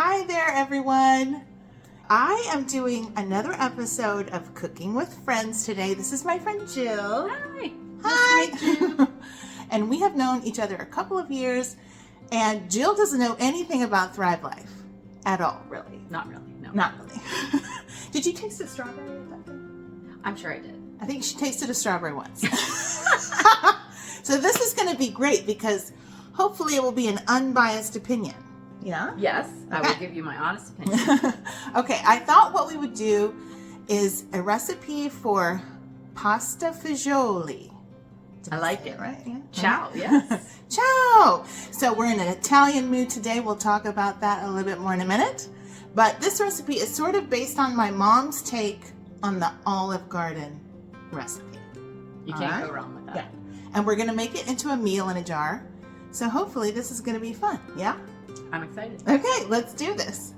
Hi there, everyone. I am doing another episode of Cooking with Friends today. This is my friend Jill. Hi. Hi. Nice to meet you. And we have known each other a couple of years, and Jill doesn't know anything about Thrive Life at all, really. Not really, no. Not really. Did you taste the strawberry at that thing? I'm sure I did. I think she tasted a strawberry once. So this is going to be great because hopefully it will be an unbiased opinion. Yeah? Yes, Okay. I will give you my honest opinion. Okay, I thought what we would do is a recipe for pasta fagioli. I like it. Right? Yeah. Ciao, yes. Ciao! So we're in an Italian mood today. We'll talk about that a little bit more in a minute. But this recipe is sort of based on my mom's take on the Olive Garden recipe. You can't go wrong with that. Yeah. And we're going to make it into a meal in a jar. So hopefully this is going to be fun. Yeah? I'm excited. Okay, let's do this.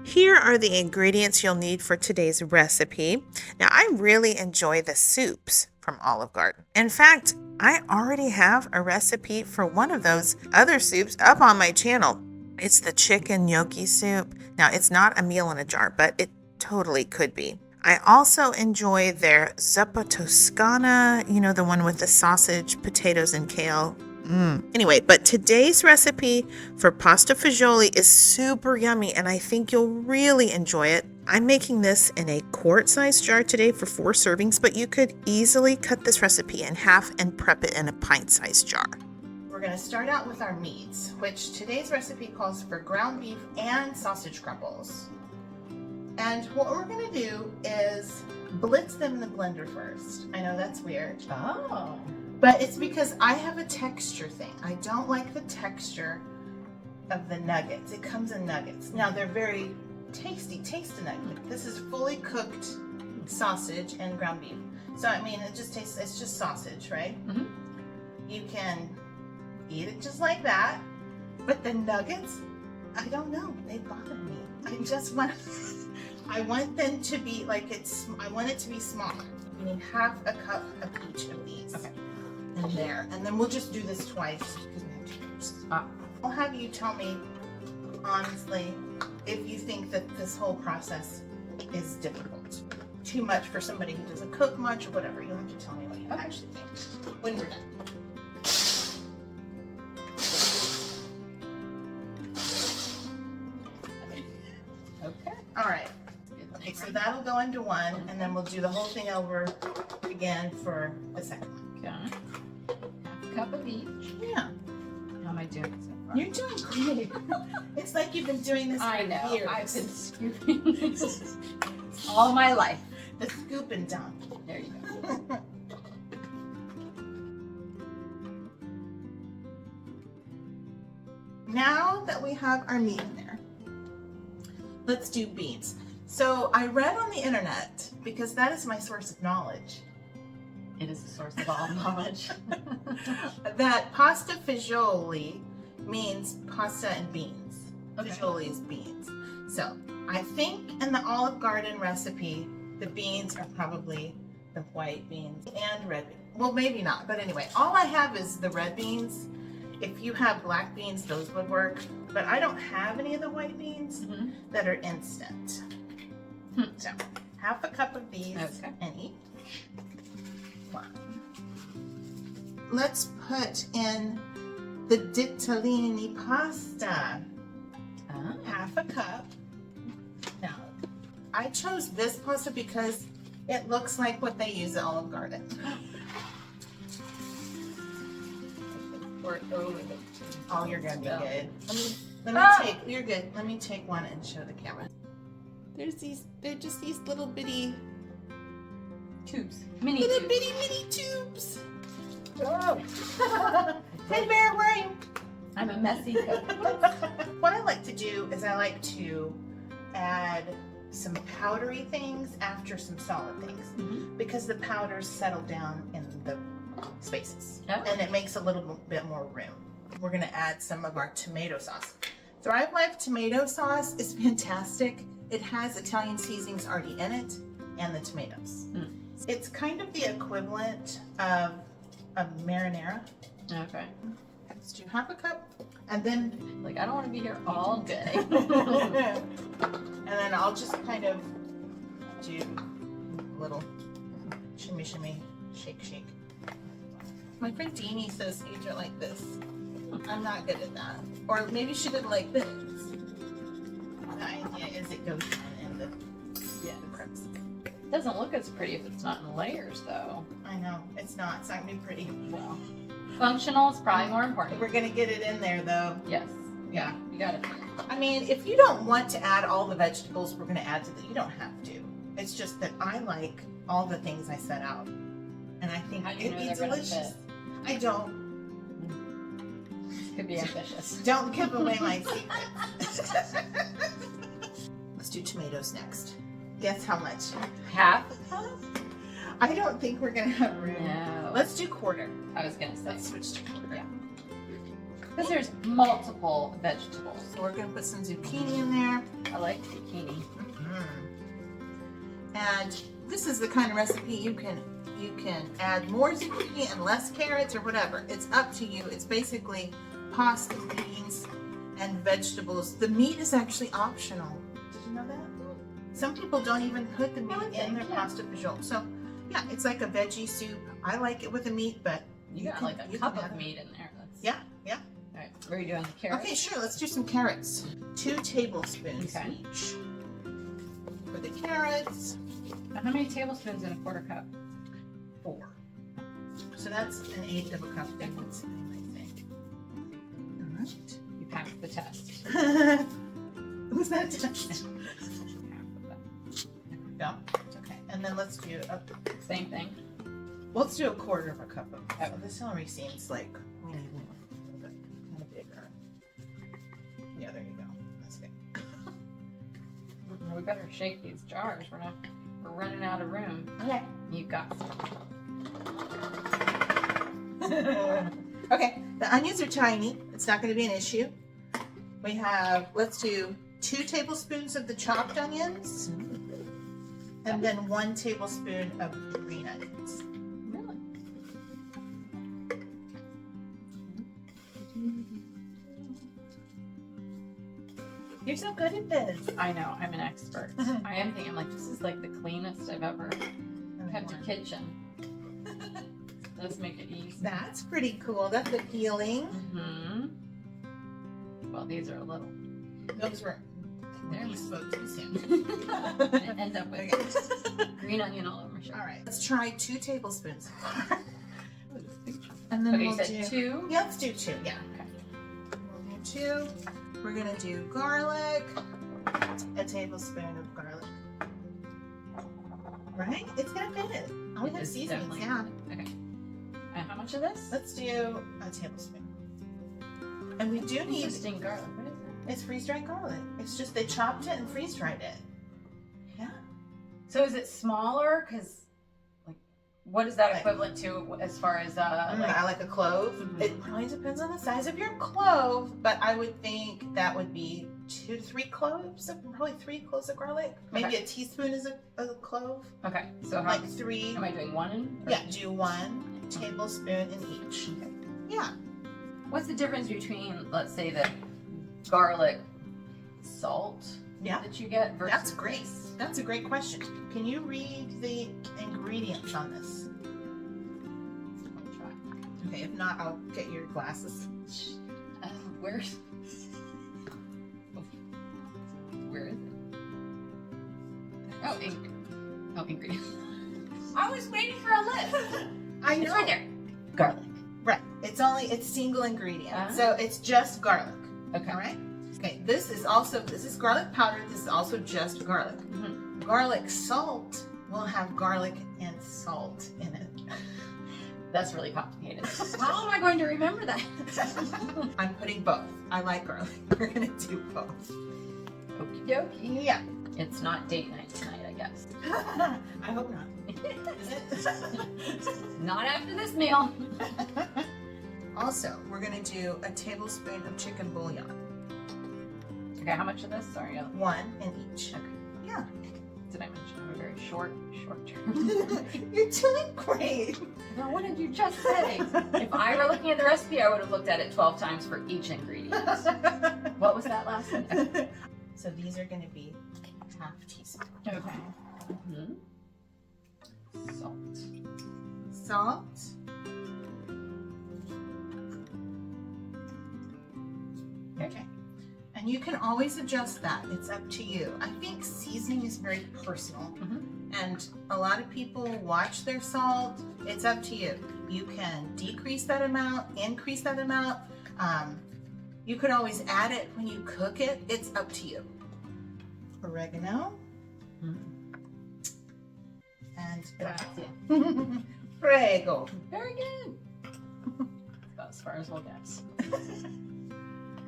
Here are the ingredients you'll need for today's recipe. Now, I really enjoy the soups from Olive Garden. In fact, I already have a recipe for one of those other soups up on my channel. It's the Chicken Gnocchi Soup. Now, it's not a meal in a jar, but it totally could be. I also enjoy their Zuppa Toscana, you know, the one with the sausage, potatoes, and kale. Anyway, but today's recipe for pasta fagioli is super yummy, and I think you'll really enjoy it. I'm making this in a quart-sized jar today for 4 servings, but you could easily cut this recipe in half and prep it in a pint-sized jar. We're going to start out with our meats, which today's recipe calls for ground beef and sausage crumbles. And what we're going to do is blitz them in the blender first. I know that's weird. Oh. But it's because I have a texture thing. I don't like the texture of the nuggets. It comes in nuggets. Now they're very tasty. Taste the nugget. This is fully cooked sausage and ground beef. So I mean, it just tastes. It's just sausage, right? Mm-hmm. You can eat it just like that. But the nuggets, I don't know. They bother me. I just want. I want them to be like it's. I want it to be smaller. You need half a cup of each of these. Okay. In there, and then we'll just do this twice because we have 2 cups. I'll have you tell me honestly if you think that this whole process is difficult, too much for somebody who doesn't cook much or whatever. You'll have to tell me what you actually think when we're done. Okay. All right. Okay, so that'll go into one, and then we'll do the whole thing over again for the second one. Okay. Half a cup of each. Yeah. How am I doing so far? You're doing great. It's like you've been doing this for I know. years. I've been scooping all my life. The scoop and dump. There you go. Now that we have our meat in there, let's do beans. So I read on the internet, because that is my source of knowledge, It is the source of all knowledge. that pasta fagioli means pasta and beans. Okay. Fagioli is beans. So I think in the Olive Garden recipe, the beans are probably the white beans and red beans. Well, maybe not, but anyway, all I have is the red beans. If you have black beans, those would work, but I don't have any of the white beans that are instant. So half a cup of these in each. Let's put in the ditalini pasta. Half a cup. Now, I chose this pasta because it looks like what they use at Olive Garden. Oh, you're gonna be good. Let me take. You're good. Let me take one and show the camera. They're just these little bitty Tubes. Mini little tubes. bitty tubes. Oh. Hey Bear, where are you? I'm a messy cook. What I like to do is I like to add some powdery things after some solid things because the powders settle down in the spaces and it makes a little bit more room. We're going to add some of our tomato sauce. Thrive Life tomato sauce is fantastic. It has Italian seasonings already in it and the tomatoes. It's kind of the equivalent of a marinara. Okay. Let's do half a cup And then, Like, I don't want to be here all day. and then I'll just kind of do a little shimmy, shimmy, shake, shake. My friend Deanie says you do it like this. I'm not good at that. Or maybe she did like this. The idea is it goes down in the crepes. It doesn't look as pretty if it's not in layers, though. I know, it's not. It's not gonna be pretty. Well, functional is probably more important. We're gonna get it in there though. Yes. Yeah. You got it. I mean, if you don't want to add all the vegetables we're gonna add to it, you don't have to. It's just that I like all the things I set out. And I think How do you it'd know be they're gonna delicious. fit? I don't. Could be ambitious. Don't give away my secrets. Let's do tomatoes next. Guess how much? Half a cup? I don't think we're gonna have room. No. Let's do quarter. I was gonna say. Let's switch to quarter. Yeah. Because there's multiple vegetables. So we're gonna put some zucchini in there. I like zucchini. And this is the kind of recipe you can add more zucchini and less carrots or whatever. It's up to you. It's basically pasta, beans, and vegetables. The meat is actually optional. Did you know that? Some people don't even put the meat in their pasta fagioli. So yeah, it's like a veggie soup. I like it with the meat, but You got like a cup of meat in there. That's... Yeah, yeah. All right, where are you doing the carrots? Okay, sure. Let's do some carrots. 2 tablespoons Okay. each for the carrots. How many tablespoons in a quarter cup? 4. So that's an 1/8 of a cup difference, I think. All You passed the test. right. Was that a test? Half of that. No. Okay. And then let's do Same thing. let's do a quarter of a cup of. Oh. So the celery seems like we need more, a little bit kind of bigger. Yeah, there you go. That's good. We better shake these jars. We're running out of room. Okay. You got some. Okay, the onions are tiny. It's not going to be an issue. We have, let's do 2 tablespoons of the chopped onions, and then 1 tablespoon of green onions. Really? You're so good at this. I know. I'm an expert. I am thinking, like, this is like the cleanest I've ever kept a kitchen. Let's make it easy. That's pretty cool. That's appealing. Mm-hmm. Well, these are a little. Those were. There You we spoke too soon. end up with Okay. green onion all over my shirt. All right. Let's try 2 tablespoons. And then Okay, we'll you said do 2? Yeah, let's do 2. Yeah. Okay. We'll do 2. We're gonna do garlic. A tablespoon of garlic. Right? It's gonna fit it. All we It have is seasonings. definitely- Yeah. Okay. And how much of this? Let's do a tablespoon. And we do need. Interesting garlic. What is it? It's freeze-dried garlic. It's just they chopped it and freeze-dried it. Yeah. So is it smaller? Because, like, what is that Like- equivalent to as far as I like a clove. Mhm. It probably depends on the size of your clove, but I would think that would be 2 to 3 cloves, probably 3 cloves of garlic. Maybe Okay. a teaspoon is a clove. Okay, so how, Like 3. am I doing 1? Or- Yeah, do 1 tablespoon in each. Okay. Yeah. What's the difference between, let's say, the garlic salt Yeah. that you get versus That's great. That's a great question. Can you read the ingredients on this? I'll try. Okay, if not, I'll get your glasses. Where's? Where is it? Oh, ingredients. I was waiting for a list. I It's know. right there. Garlic. Right. It's single ingredient. Ah. So it's just garlic. Okay. All right. Okay. This is garlic powder. This is also just garlic. Mhm. Garlic salt will have garlic and salt in it. That's really complicated. How am I going to remember that? I'm putting both. I like garlic. We're gonna do both. Okie dokie. Yeah. It's not date night tonight, I guess. I hope not. Is it? Not after this meal. Also, we're gonna do a tablespoon of chicken bouillon. Okay, how much of this? Sorry. 1 in each. Okay. Yeah. Did I mention I'm a very short term? You're doing great. Well, what did you just say? If I were looking at the recipe, I would have looked at it 12 times for each ingredient. What was that last one? Okay. So these are going to be half teaspoon. Okay. Mm-hmm. Salt. Salt. Okay. And you can always adjust that. It's up to you. I think seasoning is very personal. And a lot of people watch their salt. It's up to you. You can decrease that amount, increase that amount. You could always add it when you cook it. It's up to you. Oregano. And Grazie. prego. Very good. About as far as we'll get.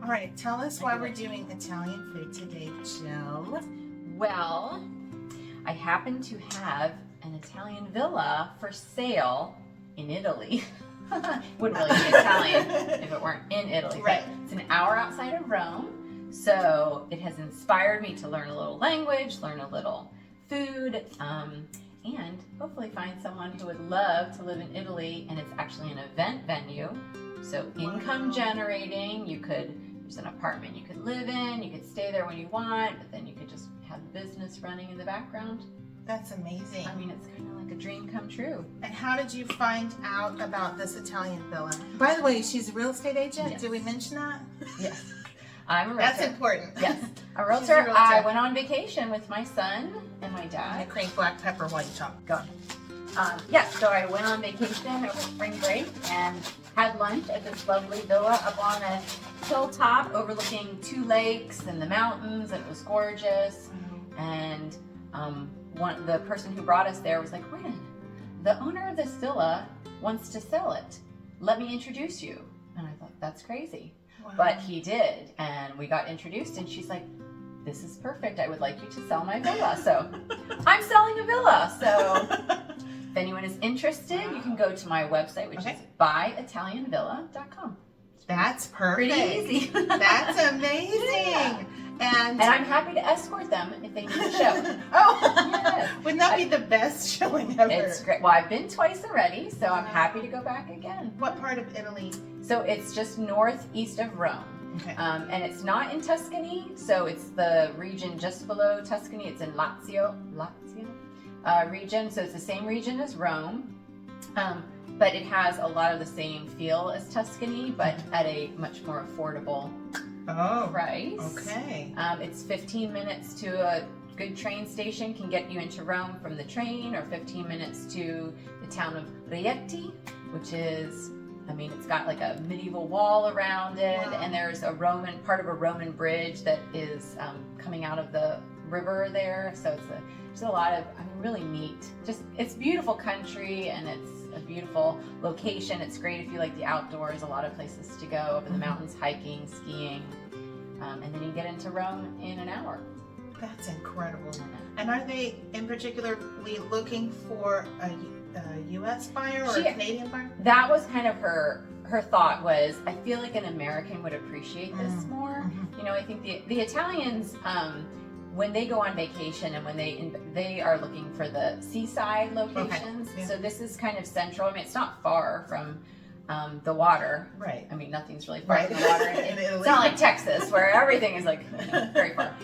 All right, tell us why we're doing Italian food today, Jill. Well, I happen to have an Italian villa for sale in Italy. Wouldn't really be Italian if it weren't in Italy. Right. But it's an hour outside of Rome, so it has inspired me to learn a little language, learn a little food, and hopefully find someone who would love to live in Italy. And it's actually an event venue, so income generating. There's an apartment you could live in, you could stay there when you want, but then you could just have business running in the background. That's amazing. I mean, it's kind of like a dream come true. And how did you find out about this Italian villa? By the way, she's a real estate agent. Yes. Did we mention that? Yes. I'm a realtor. That's important. Yes. A She's a realtor. realtor. I went on vacation with my son and my I dad. crank black pepper while you chop. Go. So I went on vacation over spring break and had lunch at this lovely villa up on a hilltop overlooking 2 lakes and the mountains, and it was gorgeous. And the person who brought us there was like, "Wait, the owner of this villa wants to sell it. Let me introduce you." And I thought, that's crazy. Wow. But he did, and we got introduced, and she's like, "This is perfect. I would like you to sell my villa." So I'm selling a villa. So if anyone is interested, you can go to my website, which is buyitalianvilla.com. That's perfect. Pretty easy. That's amazing. Yeah. And I'm happy to escort them if they need a show. oh, Yes. wouldn't that be the best showing ever? It's great. Well, I've been twice already, so I'm happy to go back again. What part of Italy? So it's just northeast of Rome. Okay. And it's not in Tuscany, so it's the region just below Tuscany. It's in Lazio region, so it's the same region as Rome, but it has a lot of the same feel as Tuscany, but at a much more affordable price. Okay. It's 15 minutes to a good train station can get you into Rome from the train, or 15 minutes to the town of Rieti, which is, it's got like a medieval wall around it, Wow. and there's part of a Roman bridge that is coming out of the river there. So it's a lot of, really neat. It's beautiful country, and it's a beautiful location. It's great if you like the outdoors. A lot of places to go over the mountains, hiking, skiing, and then you get into Rome in an hour. That's incredible. And are they in particularly looking for a U.S. buyer or a Canadian buyer? That was kind of her thought was, I feel like an American would appreciate this more. I think the Italians, when they go on vacation and when they are looking for the seaside locations. Okay. Yeah. So this is kind of central. It's not far from the water. Right. Nothing's really far from the water. It's not like Texas where everything is like very far.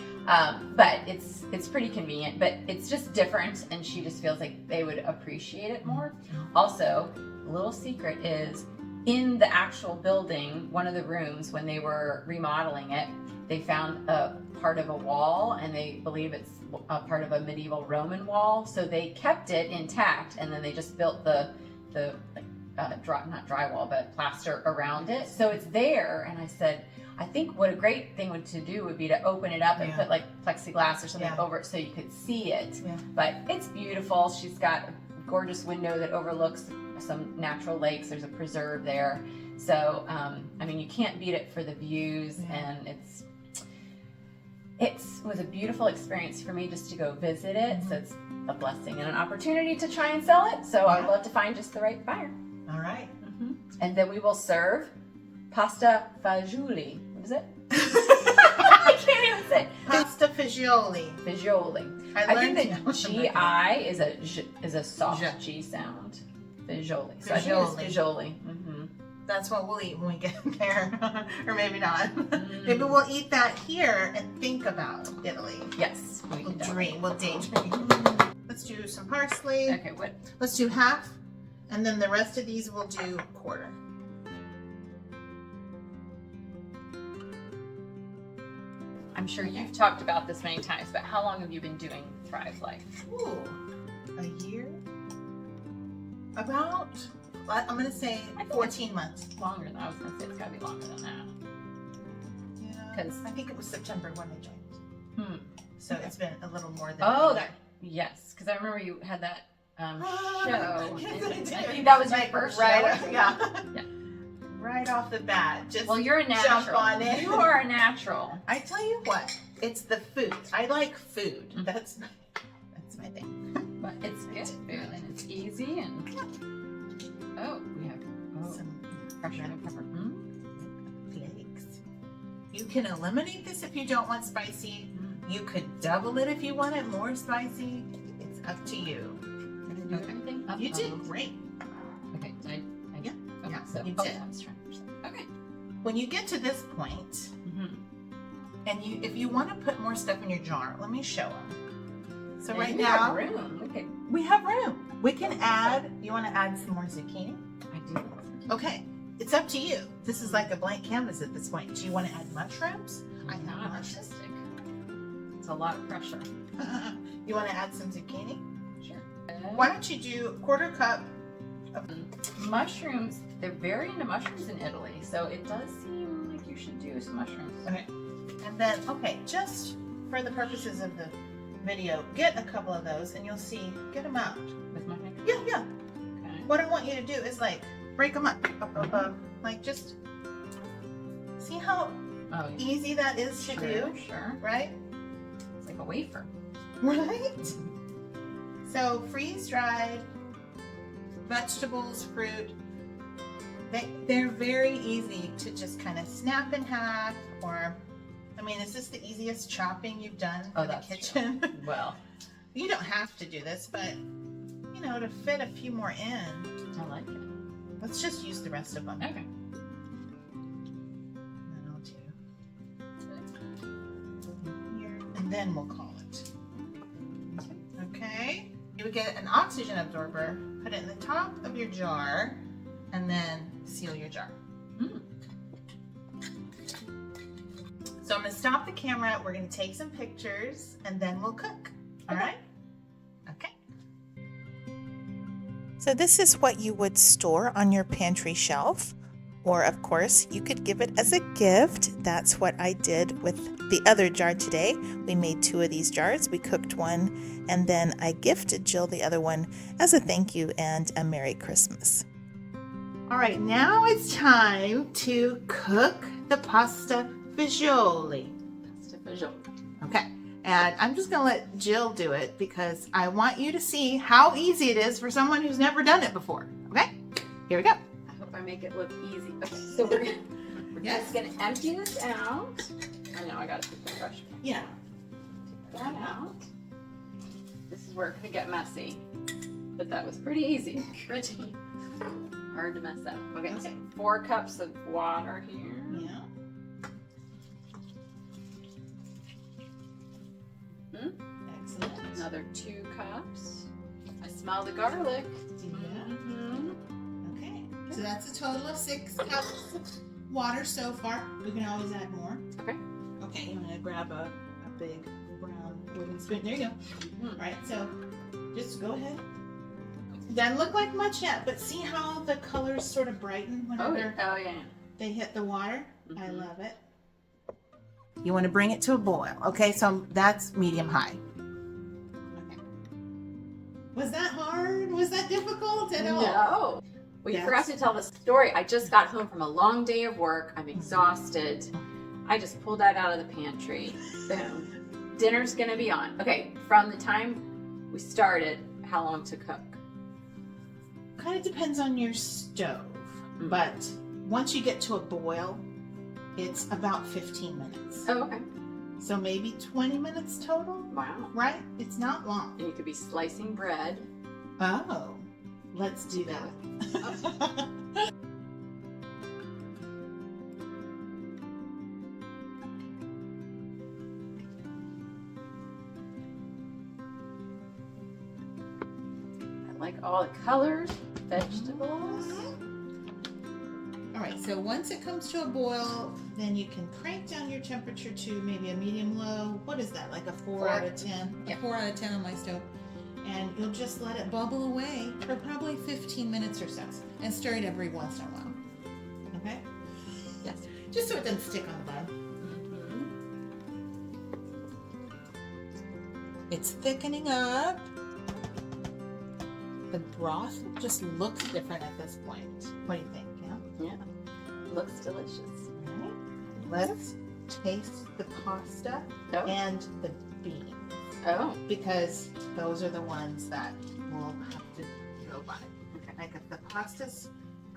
But it's pretty convenient, but it's just different, and she just feels like they would appreciate it more. Also, a little secret is, in the actual building, one of the rooms, when they were remodeling it, they found a part of a wall, and they believe it's a part of a medieval Roman wall, so they kept it intact, and then they just built the not drywall, but plaster around it, so it's there. And I said, I think what a great thing to do would be to open it up and put like plexiglass or something over it so you could see it. Yeah. But it's beautiful. She's got a gorgeous window that overlooks some natural lakes. There's a preserve there. So, you can't beat it for the views, and it was a beautiful experience for me just to go visit it. So it's a blessing and an opportunity to try and sell it. So I'd love to find just the right buyer. All right. And then we will serve pasta fagioli. What is it? I can't even say. Pasta fagioli. Fagioli. Fagioli. I think that GI is a soft G sound. Fagioli. So I think it's Fagioli. Mm-hmm. That's what we'll eat when we get there, or maybe not. Maybe we'll eat that here and think about Italy. Yes, We'll daydream. Let's do some parsley. Okay, what? Let's do half, and then the rest of these we'll do quarter. I'm sure you've talked about this many times, but how long have you been doing Thrive Life? Ooh, a year? About, I'm going to say 14 months. Longer than I was going to say. It's got to be longer than that. Yeah, because I think it was September when I joined. So it's been a little more than a year. Yes, because I remember you had that show. Yes, I think that was my first show. Yeah. Yeah. Right off the bat, well, you're a natural. Jump on it. You are a natural. I tell you what, it's the food. I like food. That's my thing. But it's good food and it's easy and we have some fresh red pepper. Flakes. You can eliminate this if you don't want spicy. You could double it if you want it more spicy. It's up to you. Did I do everything? You did great. Okay, yeah. Okay, Yeah, so you did. I was trying to. Okay. When you get to this point, and if you want to put more stuff in your jar, let me show them. So right now, we have room. Okay. We have room. We can add. You want to add some more zucchini? I do. Okay, it's up to you. This is like a blank canvas at this point. Do you want to add mushrooms? I know. Artistic. It's a lot of pressure. You want to add some zucchini? Sure. Why don't you do a quarter cup of mushrooms? They're very into mushrooms in Italy, so it does seem like you should do some mushrooms. Okay. And then, just for the purposes of the video, get a couple of those and you'll see, get them out. With my hand? Yeah. Okay. What I want you to do is break them up. Just see how easy that is to do. Sure. Right? It's like a wafer. Right? So freeze-dried vegetables, fruit, they're very easy to just kind of snap in half, or, is this the easiest chopping you've done in the kitchen? True. Well, you don't have to do this, but, to fit a few more in. I like it. Let's just use the rest of them. Okay. And then we'll call it. Okay. You would get an oxygen absorber, put it in the top of your jar, and then seal your jar. So I'm going to stop the camera. We're going to take some pictures, and then we'll cook. All right? Okay. So this is what you would store on your pantry shelf. Or, of course, you could give it as a gift. That's what I did with the other jar today. We made 2 of these jars. We cooked one, and then I gifted Jill the other one as a thank you and a Merry Christmas. All right, now it's time to cook the pasta fagioli. Okay, and I'm just going to let Jill do it because I want you to see how easy it is for someone who's never done it before. Okay, here we go. I make it look easy. Okay, so we're just gonna empty this out. I know I gotta put the brush. Yeah. Take that out. This is where it could get messy, but that was pretty easy. Pretty hard to mess up. Okay, so 4 cups of water here. Yeah. Excellent. Another 2 cups. I smell the garlic. So that's a total of 6 cups of water so far. We can always add more. Okay. Okay, I'm going to grab a big brown wooden spoon. There you go. All right, so just go ahead. Doesn't look like much yet, but see how the colors sort of brighten whenever they hit the water? I love it. You want to bring it to a boil. Okay, so that's medium high. Okay. Was that hard? Was that difficult at all? No. Well, you forgot to tell the story. I just got home from a long day of work. I'm exhausted. I just pulled that out of the pantry. Boom. Dinner's gonna be on. Okay, from the time we started, how long to cook? Kind of depends on your stove, but once you get to a boil, it's about 15 minutes. Oh, okay. So maybe 20 minutes total, Wow. right? It's not long. And you could be slicing bread. Oh, let's do that. I like all the colors, vegetables. All right, so once it comes to a boil, then you can crank down your temperature to maybe a medium low. What is that, like a 4 out of 10? Yeah. A 4 out of 10 on my stove. And you'll just let it bubble away for probably 15 minutes or so. And stir it every once in a while. Okay? Yes. Just so it doesn't stick on the bottom. It's thickening up. The broth just looks different at this point. What do you think? Yeah. Looks delicious. All right. Let's taste the pasta and the beans. Oh. Because those are the ones that we'll have to go by. Okay. Like if the pasta's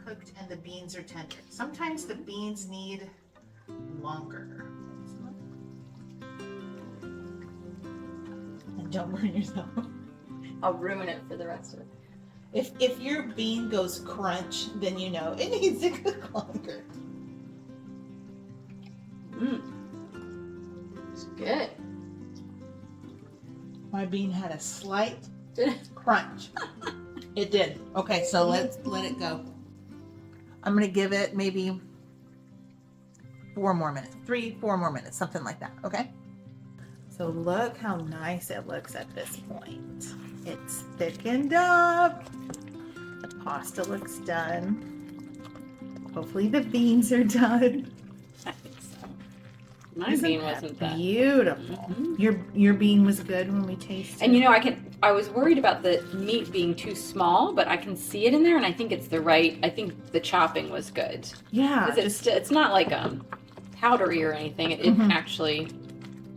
cooked and the beans are tender. Sometimes the beans need longer. And don't burn yourself. I'll ruin it for the rest of it. If your bean goes crunch, then you know it needs to cook longer. It's good. My bean had a slight crunch. It did. Okay, so let's let it go. I'm gonna give it maybe 4 more minutes. 3-4 more minutes, something like that, okay? So look how nice it looks at this point. It's thickened up. The pasta looks done. Hopefully the beans are done. I think so. My bean wasn't that beautiful. Your bean was good when we tasted. And you know, I was worried about the meat being too small, but I can see it in there, and I think it's the right. I think the chopping was good. Yeah, Because it's not like powdery or anything. It actually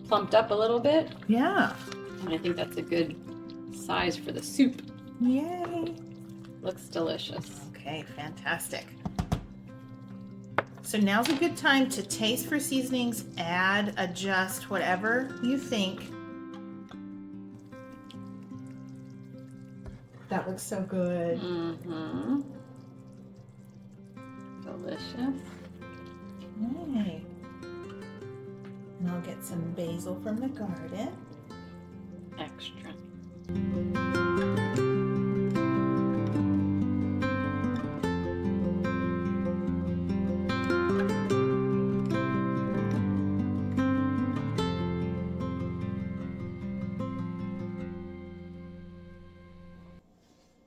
plumped up a little bit. Yeah. And I think that's a good size for the soup. Yay. Looks delicious. Okay, fantastic. So now's a good time to taste for seasonings, add, adjust, whatever you think. That looks so good. Delicious. Yay. And I'll get some basil from the garden. Extra.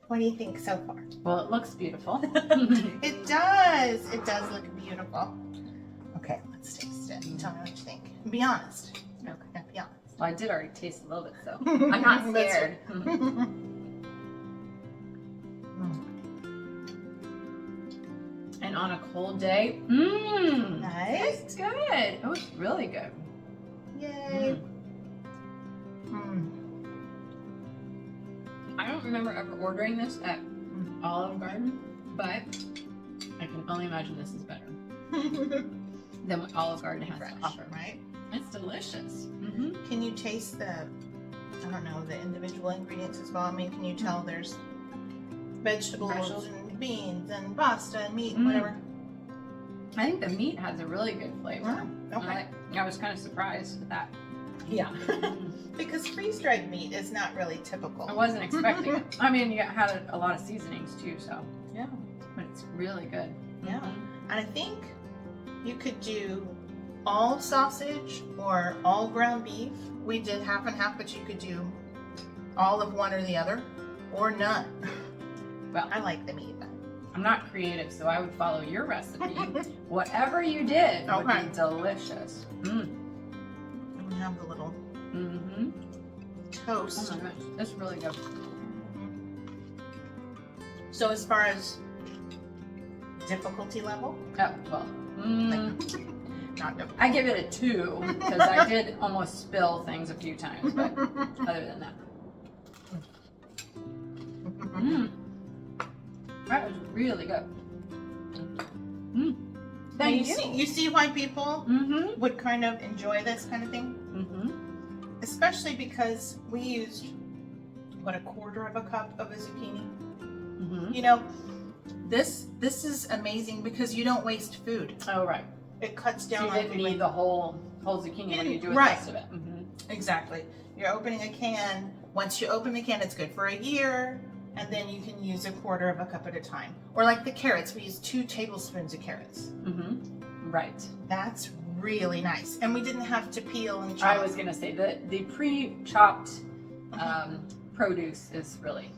What do you think so far? Well, it looks beautiful. It does. It does look beautiful. Okay, let's taste it. Tell me what you think. Be honest. Okay. Yeah, be honest. Well, I did already taste a little bit, so I'm not scared. And on a cold day, Nice. it's good. Oh, it's really good. Yay. I don't remember ever ordering this at Olive Garden, but I can only imagine this is better than what Olive Garden has to offer. Right? It's delicious. Can you taste the, I don't know, the individual ingredients as well? I mean, can you tell there's vegetables and beans and pasta and meat and whatever? I think the meat has a really good flavor. Okay. I was kind of surprised with that. Yeah. Because freeze-dried meat is not really typical. I wasn't expecting it. I mean, you had a lot of seasonings too, so yeah. But it's really good. Yeah. And I think you could do all sausage or all ground beef. We did half and half, but you could do all of one or the other, or none. Well, I like the meat. I'm not creative, so I would follow your recipe. Whatever you did would be delicious. We have the little toast. Oh my gosh, that's really good. So as far as difficulty level, Oh, well, not difficult. I give it a 2 because I did almost spill things a few times, but other than that. That was really good. Thank you. You see why people would kind of enjoy this kind of thing? Especially because we used, what, a quarter of a cup of a zucchini? You know, this is amazing because you don't waste food. Oh, right. It cuts down so you didn't need the whole zucchini. What do you do with the rest of it? Exactly. You're opening a can. Once you open the can, it's good for a year, and then you can use a quarter of a cup at a time. Or like the carrots, we use 2 tablespoons of carrots. Right. That's really nice. And we didn't have to peel and chop. I was going to say that the pre-chopped produce is really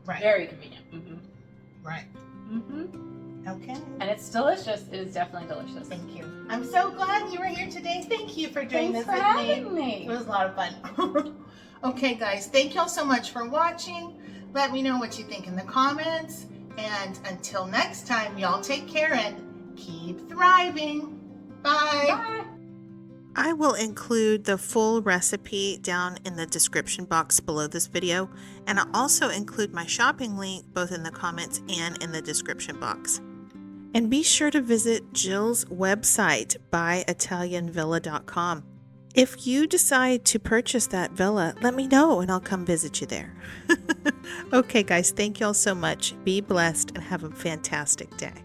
very convenient. Right. Okay. And it's delicious. It is definitely delicious. Thank you. I'm so glad you were here today. Thank you for doing Thanks this for with having me. me. It was a lot of fun. Okay, guys. Thank y'all so much for watching. Let me know what you think in the comments. And until next time, y'all take care and keep thriving. Bye. Bye. I will include the full recipe down in the description box below this video, and I'll also include my shopping link both in the comments and in the description box. And be sure to visit Jill's website, buyitalianvilla.com. If you decide to purchase that villa, let me know and I'll come visit you there. Okay, guys, thank y'all so much. Be blessed and have a fantastic day.